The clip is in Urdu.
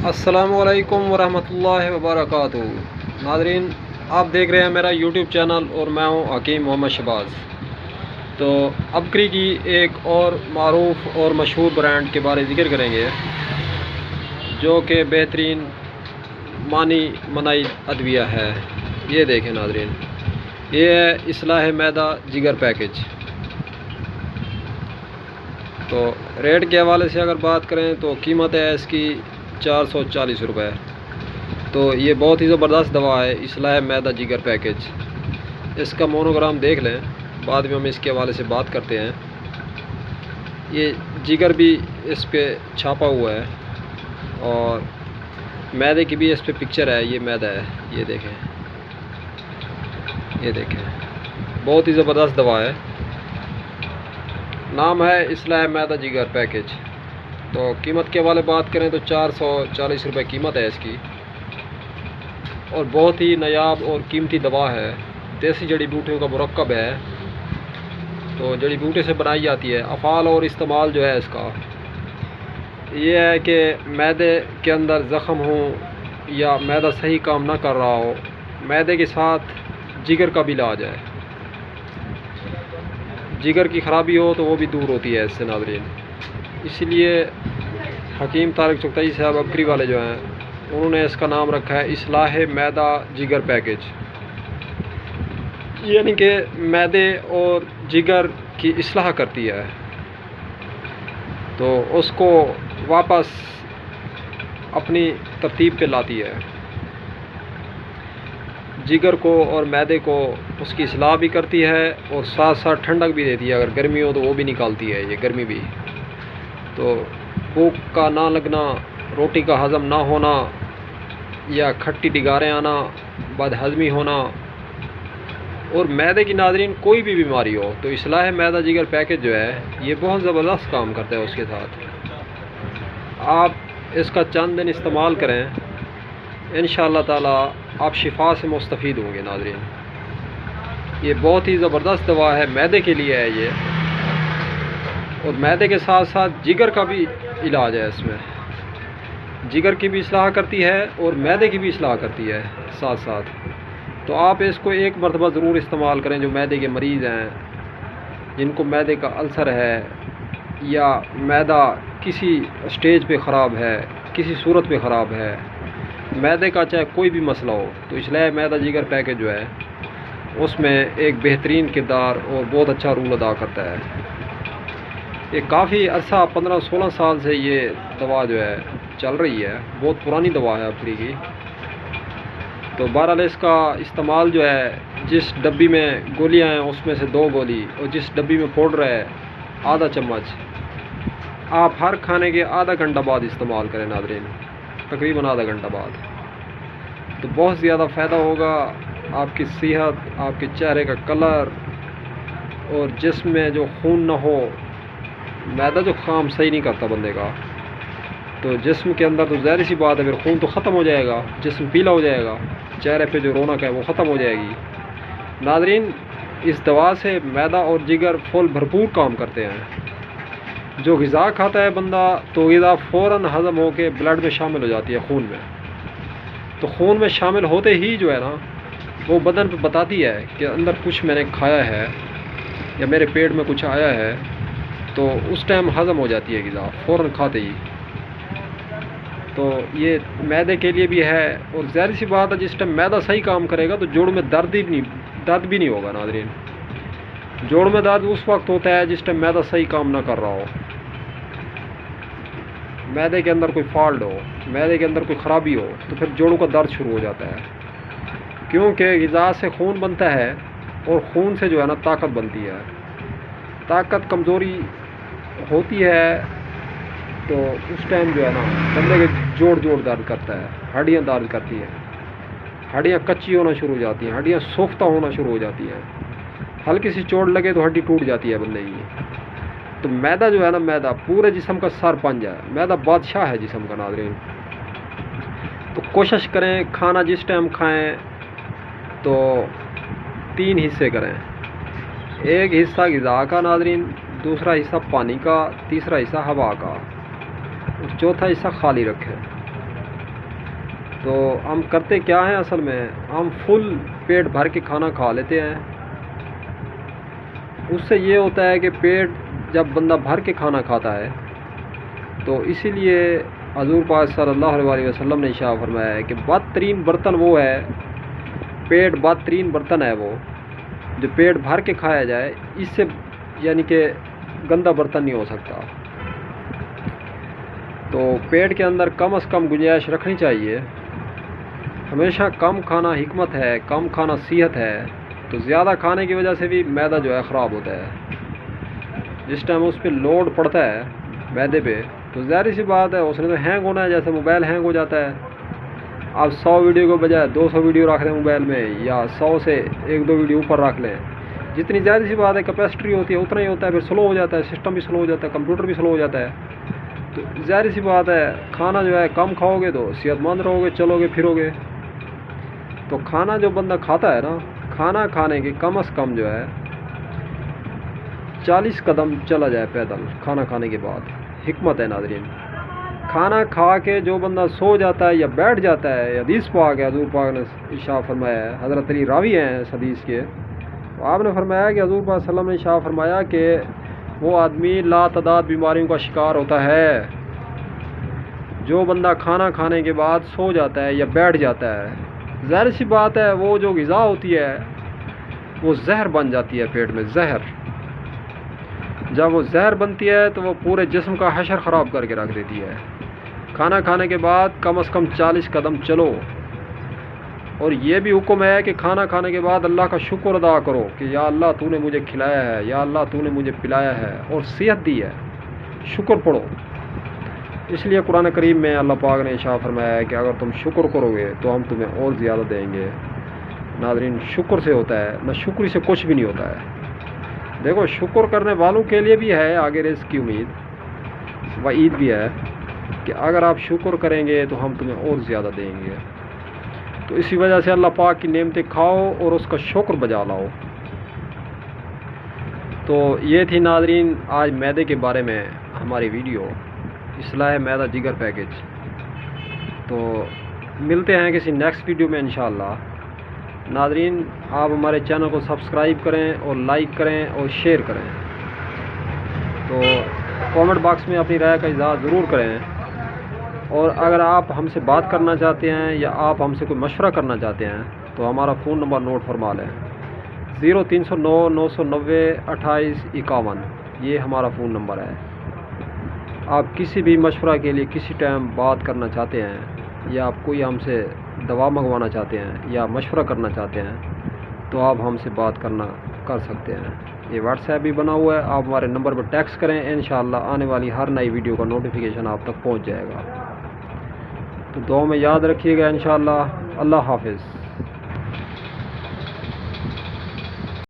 السلام علیکم ورحمۃ اللہ وبرکاتہ۔ ناظرین، آپ دیکھ رہے ہیں میرا یوٹیوب چینل اور میں ہوں حکیم محمد شہباز۔ تو ابکری کی ایک اور معروف اور مشہور برانڈ کے بارے ذکر کریں گے جو کہ بہترین مانی منائی ادویہ ہے۔ یہ دیکھیں ناظرین، یہ ہے اصلاح معدہ جگر پیکج۔ تو ریٹ کے حوالے سے اگر بات کریں تو قیمت ہے اس کی 440 روپے۔ تو یہ بہت ہی زبردست دوا ہے اصلاح معدہ جگر پیکج۔ اس کا مونوگرام دیکھ لیں، بعد میں ہم اس کے حوالے سے بات کرتے ہیں۔ یہ جگر بھی اس پہ چھاپا ہوا ہے اور معدے کی بھی اس پہ پکچر ہے۔ یہ معدہ ہے، یہ دیکھیں، یہ دیکھیں، بہت ہی زبردست دوا ہے۔ نام ہے اصلاح معدہ جگر پیکج۔ تو قیمت کے حوالے بات کریں تو 440 روپے قیمت ہے اس کی، اور بہت ہی نایاب اور قیمتی دوا ہے۔ دیسی جڑی بوٹیوں کا مرکب ہے، تو جڑی بوٹی سے بنائی جاتی ہے۔ افعال اور استعمال جو ہے اس کا یہ ہے کہ معدے کے اندر زخم ہو یا معدہ صحیح کام نہ کر رہا ہو، معدے کے ساتھ جگر کا بھی علاج ہے۔ جگر کی خرابی ہو تو وہ بھی دور ہوتی ہے اس سے ناظرین۔ اسی لیے حکیم طارق چغتائی صاحب ابکری والے جو ہیں انہوں نے اس کا نام رکھا ہے اصلاح معدہ جگر پیکج، یعنی کہ معدے اور جگر کی اصلاح کرتی ہے، تو اس کو واپس اپنی ترتیب پہ لاتی ہے۔ جگر کو اور معدے کو اس کی اصلاح بھی کرتی ہے اور ساتھ ساتھ ٹھنڈک بھی دیتی ہے۔ اگر گرمی ہو تو وہ بھی نکالتی ہے یہ گرمی بھی۔ تو بھوک کا نہ لگنا، روٹی کا ہضم نہ ہونا یا کھٹی ڈگاریں آنا، بد ہضمی ہونا، اور معدے کی ناظرین کوئی بھی بیماری ہو تو اصلاح معدہ جگر پیکج جو ہے یہ بہت زبردست کام کرتا ہے اس کے ساتھ۔ آپ اس کا چند دن استعمال کریں، انشاءاللہ تعالی آپ شفا سے مستفید ہوں گے ناظرین۔ یہ بہت ہی زبردست دوا ہے، معدے کے لیے ہے یہ، اور معدے کے ساتھ ساتھ جگر کا بھی علاج ہے۔ اس میں جگر کی بھی اصلاح کرتی ہے اور معدے کی بھی اصلاح کرتی ہے ساتھ ساتھ۔ تو آپ اس کو ایک مرتبہ ضرور استعمال کریں جو معدے کے مریض ہیں، جن کو معدے کا السر ہے یا معدہ کسی سٹیج پہ خراب ہے، کسی صورت پہ خراب ہے، معدے کا چاہے کوئی بھی مسئلہ ہو، تو اصلاح معدہ جگر پیکج جو ہے اس میں ایک بہترین کردار اور بہت اچھا رول ادا کرتا ہے۔ یہ کافی عرصہ 15-16 سال سے یہ دوا جو ہے چل رہی ہے، بہت پرانی دوا ہے ابکری کی۔ تو بہرحال اس کا استعمال جو ہے، جس ڈبی میں گولیاں ہیں اس میں سے 2 گولی، اور جس ڈبی میں پاؤڈر ہے آدھا چمچ، آپ ہر کھانے کے آدھا گھنٹہ بعد استعمال کریں ناظرین، تقریباً آدھا گھنٹہ بعد، تو بہت زیادہ فائدہ ہوگا۔ آپ کی صحت، آپ کے چہرے کا کلر، اور جسم میں جو خون نہ ہو، معدہ جو کام صحیح نہیں کرتا بندے کا، تو جسم کے اندر تو ظاہر سی بات ہے پھر خون تو ختم ہو جائے گا، جسم پیلا ہو جائے گا، چہرے پہ جو رونق ہے وہ ختم ہو جائے گی ناظرین۔ اس دوا سے معدہ اور جگر فل بھرپور کام کرتے ہیں۔ جو غذا کھاتا ہے بندہ تو غذا فوراً ہضم ہو کے بلڈ میں شامل ہو جاتی ہے، خون میں، تو خون میں شامل ہوتے ہی جو ہے نا وہ بدن پہ بتاتی ہے کہ اندر کچھ میں نے کھایا ہے یا میرے پیٹ میں کچھ آیا ہے، تو اس ٹائم ہضم ہو جاتی ہے غذا فوراً کھاتے ہی۔ تو یہ معدے کے لیے بھی ہے، اور ظاہر سی بات ہے جس ٹائم معدہ صحیح کام کرے گا تو جوڑ میں درد بھی نہیں ہوگا ناظرین۔ جوڑ میں درد اس وقت ہوتا ہے جس ٹائم معدہ صحیح کام نہ کر رہا ہو، معدے کے اندر کوئی فالٹ ہو، معدے کے اندر کوئی خرابی ہو، تو پھر جوڑوں کا درد شروع ہو جاتا ہے، کیونکہ غذا سے خون بنتا ہے اور خون سے جو ہے نا طاقت بنتی ہے۔ طاقت کمزوری ہوتی ہے تو اس ٹائم جو ہے نا بندے کے جوڑ درد کرتا ہے، ہڈیاں درد کرتی ہیں، ہڈیاں کچی ہونا شروع ہو جاتی ہیں، ہڈیاں سوختہ ہونا شروع ہو جاتی ہیں، ہلکی سی چوٹ لگے تو ہڈی ٹوٹ جاتی ہے بندے کی۔ تو معدہ جو ہے نا، معدہ پورے جسم کا سرپنج ہے، معدہ بادشاہ ہے جسم کا ناظرین۔ تو کوشش کریں کھانا جس ٹائم کھائیں تو 3 حصے کریں، ایک حصہ غذا کا ناظرین، دوسرا حصہ پانی کا، تیسرا حصہ ہوا کا، اور چوتھا حصہ خالی رکھیں۔ تو ہم کرتے کیا ہیں اصل میں، ہم فل پیٹ بھر کے کھانا کھا لیتے ہیں. اس سے یہ ہوتا ہے کہ پیٹ جب بندہ بھر کے کھانا کھاتا ہے تو اسی لیے حضور پاک صلی اللہ علیہ وسلم نے ارشاد فرمایا ہے کہ بدترین برتن وہ ہے، پیٹ بدترین برتن ہے وہ جو پیٹ بھر کے کھایا جائے، اس سے یعنی کہ گندا برتن نہیں ہو سکتا. تو پیٹ کے اندر کم از کم گنجائش رکھنی چاہیے. ہمیشہ کم کھانا حکمت ہے، کم کھانا صحت ہے. تو زیادہ کھانے کی وجہ سے بھی معدہ جو ہے خراب ہوتا ہے. جس ٹائم اس پہ لوڈ پڑتا ہے معدے پہ تو ظاہر سی بات ہے اس نے تو ہینگ ہونا ہے، جیسے موبائل ہینگ ہو جاتا ہے. آپ 100 ویڈیو کے بجائے 200 ویڈیو رکھ لیں موبائل میں، یا 100 سے 1-2 ویڈیو اوپر رکھ لیں. جتنی زیادہ سی بات ہے کیپیسٹی ہوتی ہے اتنا ہی ہوتا ہے، پھر سلو ہو جاتا ہے، سسٹم بھی سلو ہو جاتا ہے، کمپیوٹر بھی سلو ہو جاتا ہے. تو ظاہر سی بات ہے کھانا جو ہے کم کھاؤ گے تو صحت مند رہو گے، چلو گے پھرو گے. تو کھانا جو بندہ کھاتا ہے نا، کھانا کھانے کے کم از کم جو ہے 40 قدم چلا جائے پیدل کھانا کھانے کے بعد. حکمت ہے ناظرین. کھانا کھا کے جو بندہ سو جاتا ہے یا بیٹھ جاتا ہے، حدیث پاک ہے، حضور پاک نے ارشاد فرمایا ہے، حضرت علی راوی ہیں اس حدیث کے. تو آپ نے فرمایا کہ حضور پاک صلی اللہ علیہ وسلم نے ارشاد فرمایا کہ وہ آدمی لا تعداد بیماریوں کا شکار ہوتا ہے جو بندہ کھانا کھانے کے بعد سو جاتا ہے یا بیٹھ جاتا ہے. ظاہر سی بات ہے وہ جو غذا ہوتی ہے وہ زہر بن جاتی ہے پیٹ میں، زہر. جب وہ زہر بنتی ہے تو وہ پورے جسم کا حشر خراب کر کے رکھ دیتی ہے. کھانا کھانے کے بعد کم از کم 40 قدم چلو. اور یہ بھی حکم ہے کہ کھانا کھانے کے بعد اللہ کا شکر ادا کرو کہ یا اللہ تو نے مجھے کھلایا ہے، یا اللہ تو نے مجھے پلایا ہے اور صحت دی ہے، شکر پڑھو. اس لیے قرآن کریم میں اللہ پاک نے ارشاد فرمایا ہے کہ اگر تم شکر کرو گے تو ہم تمہیں اور زیادہ دیں گے. ناظرین شکر سے ہوتا ہے، نہ شکری سے کچھ بھی نہیں ہوتا ہے. دیکھو شکر کرنے والوں کے لیے بھی ہے آگے رزق کی امید، وعید بھی ہے کہ اگر آپ شکر کریں گے تو ہم تمہیں اور زیادہ دیں گے. تو اسی وجہ سے اللہ پاک کی نعمتیں کھاؤ اور اس کا شکر بجا لاؤ. تو یہ تھی ناظرین آج معدے کے بارے میں ہماری ویڈیو، اصلاح معدہ جگر پیکج. تو ملتے ہیں کسی نیکسٹ ویڈیو میں انشاءاللہ. ناظرین آپ ہمارے چینل کو سبسکرائب کریں اور لائک کریں اور شیئر کریں. تو کامنٹ باکس میں اپنی رائے کا اظہار ضرور کریں. اور اگر آپ ہم سے بات کرنا چاہتے ہیں یا آپ ہم سے کوئی مشورہ کرنا چاہتے ہیں تو ہمارا فون نمبر نوٹ فرما لیں، 0309 990 2851. یہ ہمارا فون نمبر ہے. آپ کسی بھی مشورہ کے لیے کسی ٹائم بات کرنا چاہتے ہیں یا آپ کوئی ہم سے دوا منگوانا چاہتے ہیں یا مشورہ کرنا چاہتے ہیں تو آپ ہم سے بات کر سکتے ہیں. یہ واٹس ایپ بھی بنا ہوا ہے، آپ ہمارے نمبر پر ٹیکسٹ کریں، انشاءاللہ آنے والی ہر نئی ویڈیو کا نوٹیفیکیشن آپ تک پہنچ جائے گا. تو دعاؤں میں یاد رکھیے گا انشاءاللہ. اللہ حافظ.